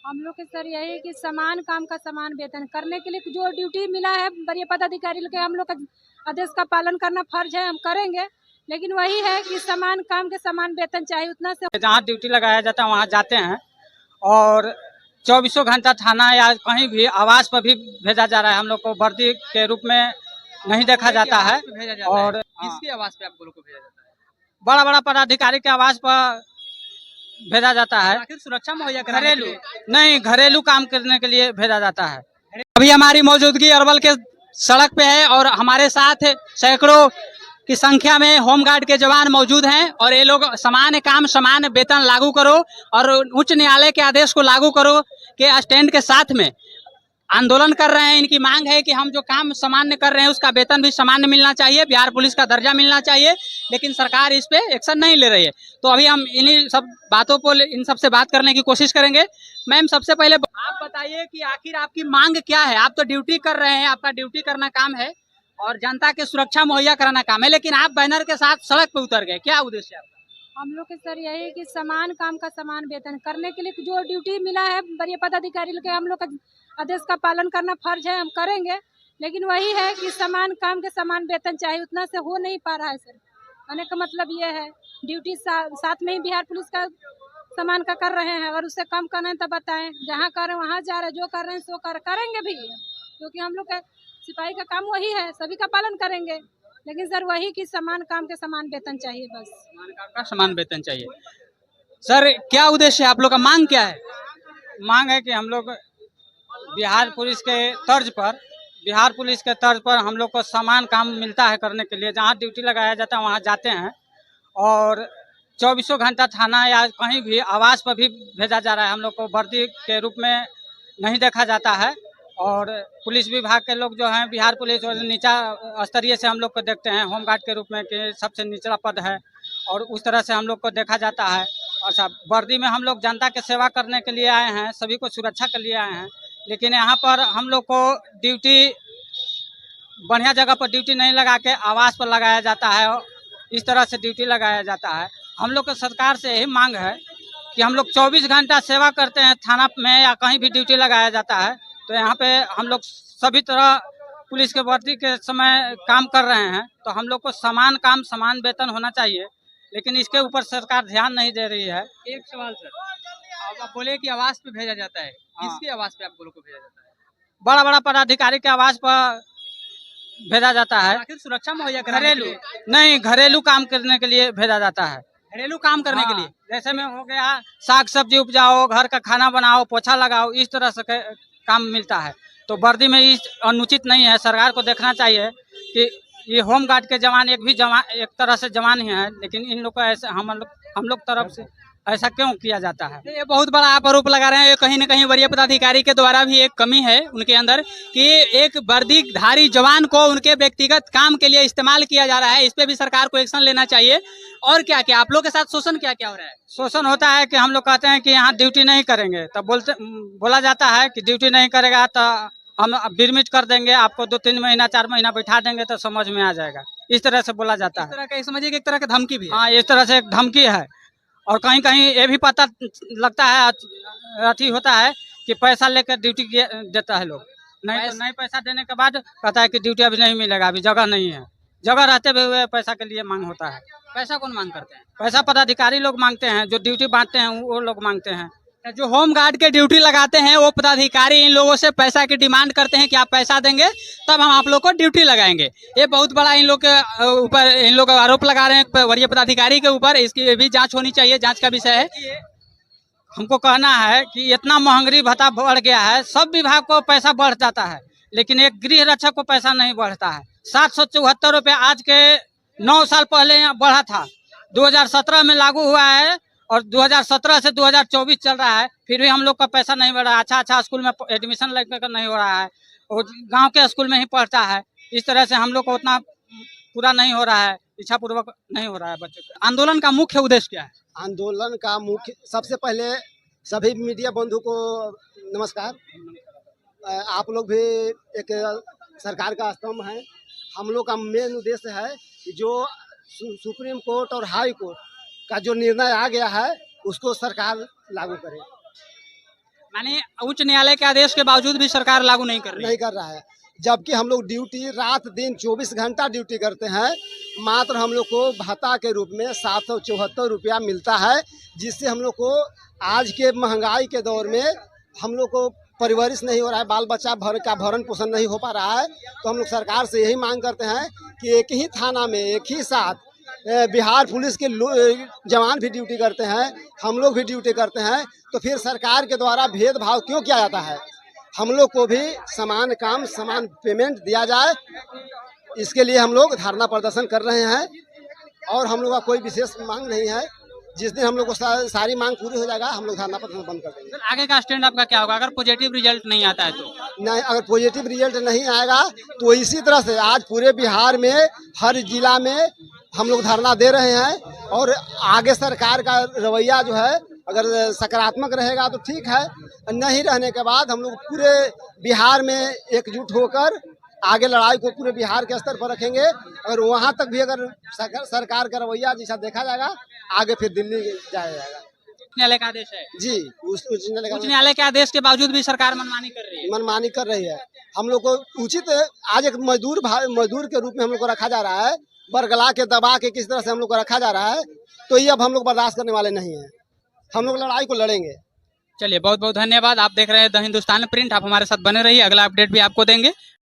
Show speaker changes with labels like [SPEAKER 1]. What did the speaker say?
[SPEAKER 1] हम लोग के सर यही कि समान काम का समान वेतन करने के लिए जो ड्यूटी मिला है वरीय पदाधिकारी के, हम लोग का आदेश का पालन करना फर्ज है, हम करेंगे। लेकिन वही है कि समान काम के समान वेतन चाहिए, उतना से
[SPEAKER 2] जहाँ ड्यूटी लगाया जाता है वहाँ जाते हैं और चौबीसों घंटा थाना या कहीं भी आवास पर भी भेजा जा रहा है। हम लोग को वर्दी के रूप में नहीं देखा जाता है। और
[SPEAKER 3] किसके आवाज पे आप लोगों को भेजा जाता है?
[SPEAKER 2] बड़ा बड़ा पदाधिकारी के आवास पर भेजा जाता है।
[SPEAKER 3] आखिर सुरक्षा मुहैया कराने के
[SPEAKER 2] घरेलू
[SPEAKER 3] लिए?
[SPEAKER 2] नहीं, घरेलू काम करने के लिए भेजा जाता है।
[SPEAKER 3] अभी हमारी मौजूदगी अरवल के सड़क पे है और हमारे साथ सैकड़ों की संख्या में होमगार्ड के जवान मौजूद हैं और ये लोग समान काम समान वेतन लागू करो और उच्च न्यायालय के आदेश को लागू करो के स्टैंड के साथ में आंदोलन कर रहे हैं। इनकी मांग है कि हम जो काम सामान्य कर रहे हैं उसका वेतन भी सामान्य मिलना चाहिए, बिहार पुलिस का दर्जा मिलना चाहिए, लेकिन सरकार इस पे एक्शन नहीं ले रही है। तो अभी हम इन्हीं सब बातों को इन सबसे बात करने की कोशिश करेंगे। मैम, सबसे पहले आप बताइए कि आखिर आपकी मांग क्या है? आप तो ड्यूटी कर रहे हैं, आपका ड्यूटी करना काम है और जनता की सुरक्षा मुहैया कराना काम है, लेकिन आप बैनर के साथ सड़क पे उतर गए, क्या उद्देश्य है आपका?
[SPEAKER 1] हम लोग के सर यही कि समान काम का समान वेतन करने के लिए जो ड्यूटी मिला है वरीय पदाधिकारी के, हम लोग का आदेश का पालन करना फर्ज है, हम करेंगे। लेकिन वही है कि समान काम के समान वेतन चाहिए, उतना से हो नहीं पा रहा है सर। कहने का मतलब ये है ड्यूटी साथ में ही बिहार पुलिस का समान का कर रहे हैं, अगर उससे कम करना है तो बताएं। जहाँ कर रहे हैं वहाँ जा रहे हैं, जो कर रहे हैं सो करेंगे भी, क्योंकि हम लोग का सिपाही का काम वही है, सभी का पालन करेंगे। लेकिन सर वही कि समान काम के समान वेतन चाहिए, बस
[SPEAKER 3] समान काम का समान वेतन चाहिए। सर, क्या उद्देश्य है आप लोग का? मांग क्या है?
[SPEAKER 2] मांग है कि हम लोग बिहार पुलिस के तर्ज पर हम लोग को समान काम मिलता है करने के लिए। जहाँ ड्यूटी लगाया जाता है वहाँ जाते हैं और चौबीसों घंटा थाना या कहीं भी आवास पर भी भेजा जा रहा है। हम लोग को वर्दी के रूप में नहीं देखा जाता है और पुलिस विभाग के लोग जो हैं, बिहार पुलिस और नीचा स्तरीय से हम लोग को देखते हैं, होमगार्ड के रूप में कि सबसे निचला पद है और उस तरह से हम लोग को देखा जाता है। अच्छा, वर्दी में हम लोग जनता के सेवा करने के लिए आए हैं, सभी को सुरक्षा के लिए आए हैं, लेकिन यहाँ पर हम लोग को ड्यूटी बढ़िया जगह पर ड्यूटी नहीं लगा के आवास पर लगाया जाता है और इस तरह से ड्यूटी लगाया जाता है। हम लोग को सरकार से यही मांग है कि हम लोग 24 घंटा सेवा करते हैं थाना में या कहीं भी ड्यूटी लगाया जाता है, तो यहाँ पे हम लोग सभी तरह पुलिस के वर्दी के समय काम कर रहे हैं, तो हम लोग को समान काम समान वेतन होना चाहिए, लेकिन इसके ऊपर सरकार ध्यान नहीं दे रही है।
[SPEAKER 3] एक सवाल सर, आप बोले कि आवास पे भेजा जाता है,
[SPEAKER 2] हाँ।
[SPEAKER 3] किसके आवास पे आप लोगों को भेजा जाता है?
[SPEAKER 2] बड़ा बड़ा पदाधिकारी के आवास पर भेजा जाता है।
[SPEAKER 3] आखिर सुरक्षा मुहैया कराने के
[SPEAKER 2] घरेलू
[SPEAKER 3] लिए?
[SPEAKER 2] नहीं, घरेलू काम करने के लिए भेजा जाता है।
[SPEAKER 3] घरेलू काम करने के
[SPEAKER 2] हाँ,
[SPEAKER 3] लिए?
[SPEAKER 2] जैसे में हो गया साग सब्जी उपजाओ, घर का खाना बनाओ, पोछा लगाओ, इस तरह से काम मिलता है। तो वर्दी में इस अनुचित नहीं है। सरकार को देखना चाहिए कि ये होमगार्ड के जवान एक तरह से जवान ही है, लेकिन इन लोग को ऐसे हम लोग तरफ से ऐसा क्यों किया जाता है?
[SPEAKER 3] ये बहुत बड़ा आप आरोप लगा रहे हैं। ये कहीं न कहीं वरीय पदाधिकारी के द्वारा भी एक कमी है उनके अंदर कि एक वर्दीधारी जवान को उनके व्यक्तिगत काम के लिए इस्तेमाल किया जा रहा है। इस पे भी सरकार को एक्शन लेना चाहिए। और क्या क्या आप लोग के साथ शोषण क्या क्या हो रहा है?
[SPEAKER 2] शोषण होता है कि हम लोग कहते हैं कि यहाँ ड्यूटी नहीं करेंगे, तब बोला जाता है कि ड्यूटी नहीं करेगा तो हम बिरमिट कर देंगे, आपको 2-3 महीना 4 महीना बैठा देंगे तो समझ में आ जाएगा, इस तरह से बोला जाता
[SPEAKER 3] इस
[SPEAKER 2] है।
[SPEAKER 3] तरह का समझिए कि एक तरह का धमकी भी है।
[SPEAKER 2] हाँ, इस तरह से एक धमकी है। और कहीं कहीं ये भी पता लगता है, अथी होता है कि पैसा लेकर ड्यूटी देता है लोग, नहीं तो नहीं पैसा देने के बाद कहता है कि ड्यूटी अभी नहीं मिलेगा, अभी जगह नहीं है। जगह रहते हुए पैसा के लिए मांग होता है।
[SPEAKER 3] पैसा कौन मांग करते हैं?
[SPEAKER 2] पैसा पदाधिकारी लोग मांगते हैं, जो ड्यूटी बांटते हैं वो लोग मांगते हैं।
[SPEAKER 3] जो होम गार्ड के ड्यूटी लगाते हैं वो पदाधिकारी इन लोगों से पैसा की डिमांड करते हैं कि आप पैसा देंगे तब हम आप लोग को ड्यूटी लगाएंगे। ये बहुत बड़ा इन लोग के ऊपर इन लोग आरोप लगा रहे हैं वरीय पदाधिकारी के ऊपर। इसकी भी जांच होनी चाहिए, जांच का विषय है।
[SPEAKER 2] हमको कहना है कि इतना महंगाई भत्ता बढ़ गया है, सब विभाग को पैसा बढ़ जाता है, लेकिन एक गृह रक्षक को पैसा नहीं बढ़ता है। 774 रुपये आज के 9 साल पहले यहाँ बढ़ा था, 2017 में लागू हुआ है और 2017 से 2024 चल रहा है, फिर भी हम लोग का पैसा नहीं बढ़ा। अच्छा स्कूल में एडमिशन लेकर नहीं हो रहा है और गांव के स्कूल में ही पढ़ता है। इस तरह से हम लोग को उतना पूरा नहीं हो रहा है, इच्छा पूर्वक नहीं हो रहा है बच्चे को।
[SPEAKER 3] आंदोलन का मुख्य उद्देश्य क्या है?
[SPEAKER 4] आंदोलन का मुख्य, सबसे पहले सभी मीडिया बंधु को नमस्कार। आप लोग भी एक सरकार का स्तंभ हैं। हम लोग का मेन उद्देश्य है कि जो सुप्रीम कोर्ट और हाई कोर्ट का जो निर्णय आ गया है उसको सरकार लागू करे।
[SPEAKER 3] माने उच्च न्यायालय के आदेश के बावजूद भी सरकार लागू नहीं कर रही
[SPEAKER 4] नहीं कर रहा है, जबकि हम लोग ड्यूटी रात दिन 24 घंटा ड्यूटी करते हैं। मात्र हम लोग को भत्ता के रूप में 774 रुपया मिलता है, जिससे हम लोग को आज के महंगाई के दौर में हम लोग को परवरिश नहीं हो रहा है, बाल बच्चा का भरण पोषण नहीं हो पा रहा है। तो हम लोग सरकार से यही मांग करते हैं कि एक ही थाना में एक ही साथ बिहार पुलिस के जवान भी ड्यूटी करते हैं, हम लोग भी ड्यूटी करते हैं, तो फिर सरकार के द्वारा भेदभाव क्यों किया जाता है? हम लोग को भी समान काम समान पेमेंट दिया जाए, इसके लिए हम लोग धरना प्रदर्शन कर रहे हैं। और हम लोग का कोई विशेष मांग नहीं है, जिस दिन हम लोग को सारी मांग पूरी हो जाएगा हम लोग धरना प्रदर्शन बंद कर देंगे।
[SPEAKER 3] आगे का स्टैंड आपका क्या होगा अगर पॉजिटिव रिजल्ट नहीं आता है तो?
[SPEAKER 4] नहीं, अगर पॉजिटिव रिजल्ट नहीं आएगा तो इसी तरह से आज पूरे बिहार में हर जिला में हम लोग धरना दे रहे हैं। और आगे सरकार का रवैया जो है अगर सकारात्मक रहेगा तो ठीक है, नहीं रहने के बाद हम लोग पूरे बिहार में एकजुट होकर आगे लड़ाई को पूरे बिहार के स्तर पर रखेंगे। अगर वहाँ तक भी अगर सरकार का रवैया जैसा देखा जाएगा, आगे फिर दिल्ली जाया जाएगा।
[SPEAKER 3] न्यायालय का आदेश है
[SPEAKER 4] जी, उच्च
[SPEAKER 3] न्यायालय के आदेश के बावजूद भी सरकार मनमानी कर रही है।
[SPEAKER 4] मनमानी कर रही है। हम लोग को उचित आज एक मजदूर के रूप में हम लोग को रखा जा रहा है, बरगला के दबा के किस तरह से हम लोग को रखा जा रहा है, तो ये अब हम लोग बर्दाश्त करने वाले नहीं हैं। हम लोग लड़ाई को लड़ेंगे।
[SPEAKER 3] चलिए बहुत बहुत धन्यवाद। आप देख रहे हैं द हिंदुस्तान प्रिंट। आप हमारे साथ बने रहिए, अगला अपडेट भी आपको देंगे।